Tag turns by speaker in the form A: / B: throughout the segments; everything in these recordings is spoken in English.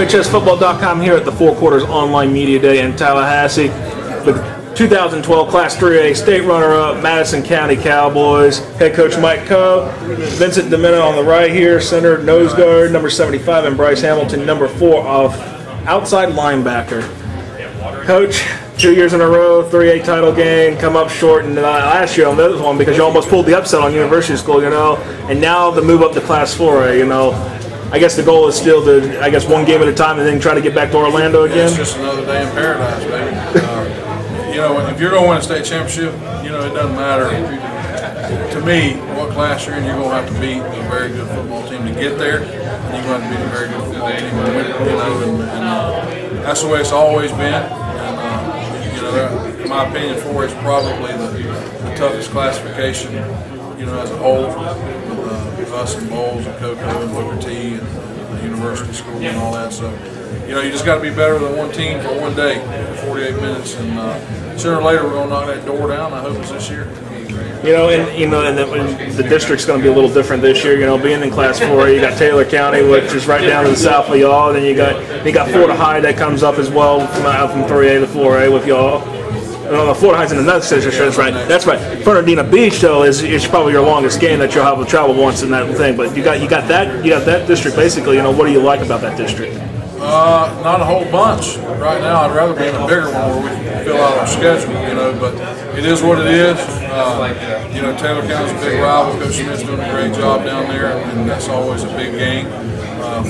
A: HSFootball.com here at the Four Quarters Online Media Day in Tallahassee. The 2012 Class 3A state runner-up Madison County Cowboys. Head coach Mike Coe, Vincent Domena on the right here, center nose guard number 75, and Bryce Hamilton number 4 off outside linebacker. Coach, 2 years in a row, 3A title game, come up short in last year on this one because you almost pulled the upset on University School, and now the move up to Class 4A, I guess the goal is still to, one game at a time and then try to get back to Orlando again.
B: It's just another day in paradise, baby. If you're going to win a state championship, it doesn't matter. To me, what class you're in, you're going to have to beat a very good football team to get there, and you're going to have to beat a very good football team to win it, and that's the way it's always been. And in my opinion, 4A is probably the toughest classification, as a whole. Us and Bowles and Coe and Booker T and the University School and all that. So, you just got to be better than one team for one day, 48 minutes, and sooner or later we're going to knock that door down. I hope it's this year.
A: And the district's going to be a little different this year. Being in Class 4A, you got Taylor County, which is right down to the south of y'all. Then you got Florida High that comes up as well from 3A to 4A with y'all. Florida High's in another district. That's right. Fernandina Beach, though, is probably your longest game that you'll have to travel once in that thing. But you got that district basically. What do you like about that district?
B: Not a whole bunch right now. I'd rather be in a bigger one where we can fill out our schedule. But it is what it is. Taylor County's a big rival. Coach Smith's doing a great job down there, and that's always a big game.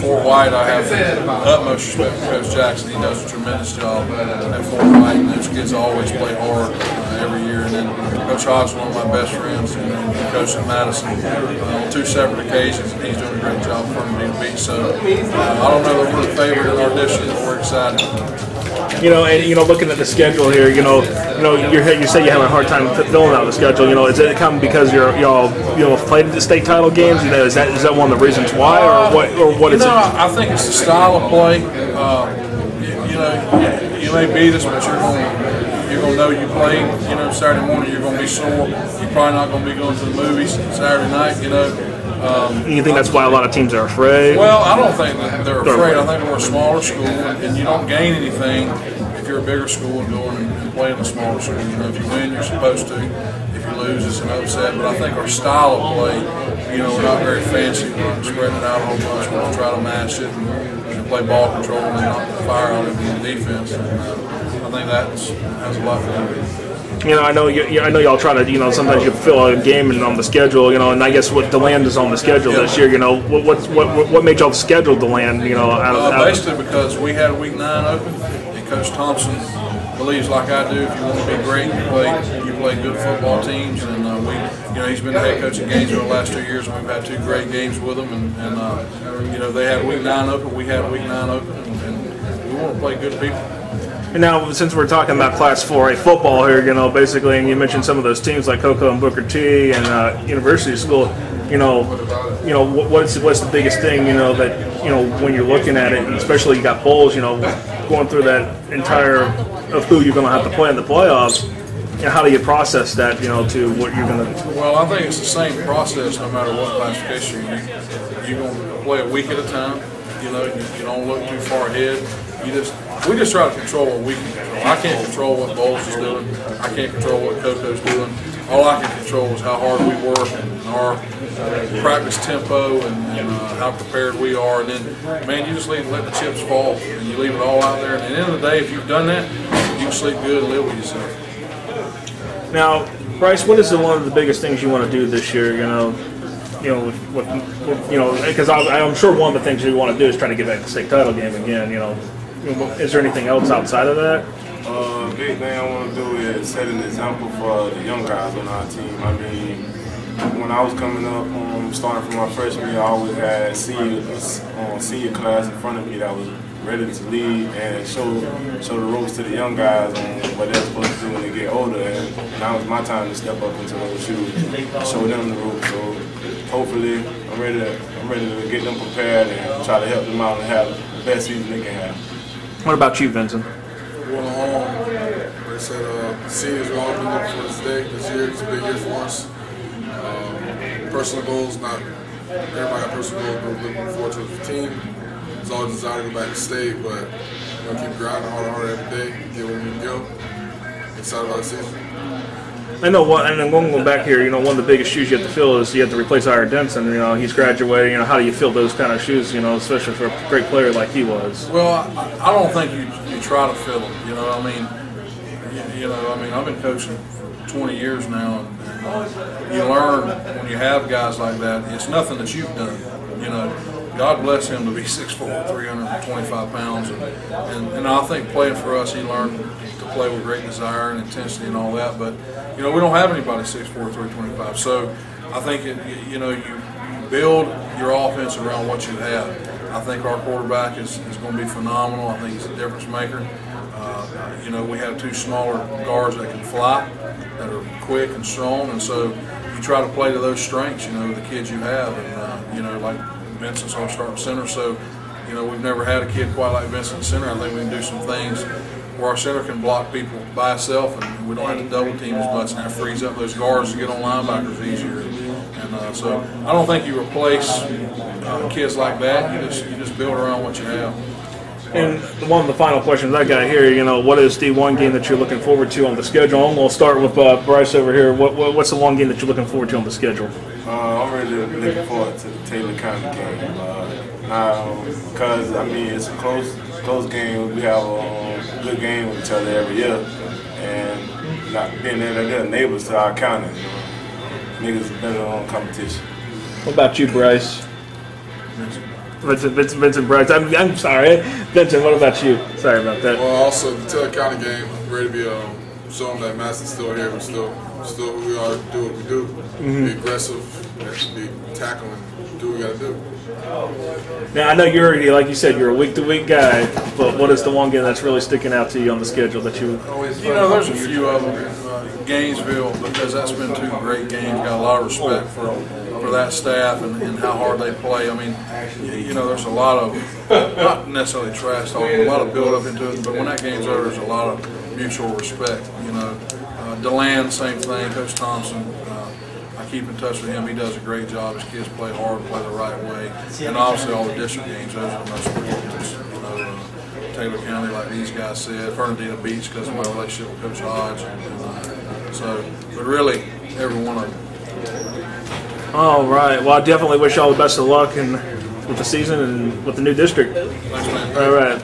B: Fort White, I have the utmost respect for Coach Jackson. He does a tremendous job at Fort White, and those kids always play hard every year. And then Coach Hodge is one of my best friends, and Coach at Madison on 2 separate occasions, and he's doing a great job for me to beat. So I don't know that we're the favorite in our district, but we're excited.
A: Looking at the schedule here, you say you have a hard time filling out the schedule. Is it come because y'all played the state title games? Is that one of the reasons why, or what is it?
B: I think it's the style of play. You may beat us, but you're gonna know you played. Saturday morning you're gonna be sore. You're probably not gonna be going to the movies Saturday night.
A: You think that's why a lot of teams are afraid?
B: Well, I don't think that they're afraid. I think we're a smaller school, and you don't gain anything if you're a bigger school and going and playing a smaller school. If you win, you're supposed to. If you lose, it's an upset. But I think our style of play, we're not very fancy. We're not spreading it out a whole bunch. We're going to try to match it and play ball control and knock the fire out of it in defense. And I think that has a lot to do with it.
A: I know y'all try to, sometimes you fill out a game and on the schedule, and I guess what DeLand is on the schedule this year, what made y'all schedule DeLand,
B: Basically because we had week 9 open, and Coach Thompson believes like I do, if you want to be great, you play good football teams, and he's been the head coach at Gainesville the last 2 years, and we've had 2 great games with him, and they had week 9 open, we had week 9 open, and we want to play good people.
A: And now, since we're talking about Class 4A football here, basically, and you mentioned some of those teams like Cocoa and Booker T and University School, what's the biggest thing, that, when you're looking at it, and especially you got Bowles, going through that entire of who you're going to have to play in the playoffs, how do you process that, to what you're going to?
B: Well, I think it's the same process no matter what classification you're going to play a week at a time. You don't look too far ahead. We just try to control what we can control. I can't control what Bowles is doing. I can't control what Coco's doing. All I can control is how hard we work and our practice tempo and how prepared we are. And then, man, you just let the chips fall and you leave it all out there. And at the end of the day, if you've done that, you can sleep good and live with yourself.
A: Now, Bryce, what is one of the biggest things you want to do this year? Because I'm sure one of the things you want to do is try to get back to the state title game again. Is there anything else outside of that?
C: Big thing I want to do is set an example for the young guys on our team. I mean, when I was coming up, starting from my freshman year, I always had senior class in front of me that was ready to lead and show the ropes to the young guys on what they're supposed to do when they get older. And now it's my time to step up into those shoes, show them the ropes. So hopefully, I'm ready to get them prepared and try to help them out and have the best season they can have.
A: What about you, Vincent?
D: Like I said, seniors are all been looking for this day. This year, it's a big year for us. Personal goals, not everybody got personal goals, but we're looking forward to it as a team. It's always desire to go back to state, but keep grinding harder every day, get where we need to go. Excited about the season.
A: I know what, and then going back here, one of the biggest shoes you have to fill is you have to replace Ira Denson. He's graduating. How do you fill those kind of shoes? Especially for a great player like he was.
B: Well, I don't think you try to fill them. I've been coaching for 20 years now, and you learn when you have guys like that. It's nothing that you've done. God bless him to be 6'4", 325 pounds, and I think playing for us, he learned to play with great desire and intensity and all that. But we don't have anybody 6'4", 325. So I think you build your offense around what you have. I think our quarterback is going to be phenomenal. I think he's a difference maker. We have two smaller guards that can fly, that are quick and strong, and so you try to play to those strengths. The kids you have, and like Vincent's our starting center, so we've never had a kid quite like Vincent center. I think we can do some things where our center can block people by itself, and we don't have to double team as much, and that frees up those guards to get on linebackers easier. And so I don't think you replace kids like that. You just build around what you have.
A: And one of the final questions I got here, what is the one game that you're looking forward to on the schedule? I'm going to start with Bryce over here. What's the one game that you're looking forward to on the schedule?
C: I'm really looking forward to the Taylor County game. Because, it's a close game. We have a good game with each other every year. And not being there, they're neighbors to our county. Niggas are better on competition.
A: What about you, Bryce? Vincent Bryce. I'm sorry. Vincent, what about you? Sorry about that.
D: Well, also the Taylor County game, I'm ready to be showing that Madison's still here. We're still who we are, do what we do. Be aggressive, be tackling, do what we got to do.
A: Now, I know you're already, like you said, you're a week-to-week guy, but what is the one game that's really sticking out to you on the schedule that you...
B: There's a few of them. Gainesville, because that's been two great games. Got a lot of respect for that staff and how hard they play. There's a lot of, not necessarily trash talk, a lot of build-up into it, but when that game's over, there's a lot of mutual respect. DeLand, same thing. Coach Thompson, I keep in touch with him. He does a great job. His kids play hard, play the right way. And obviously all the district games, those are the most important ones. Taylor County, like these guys said, Fernandina Beach because of my relationship with Coach Hodge. But really, every one of them.
A: All right. Well, I definitely wish you all the best of luck with the season and with the new district.
B: Thanks, man.
A: All right.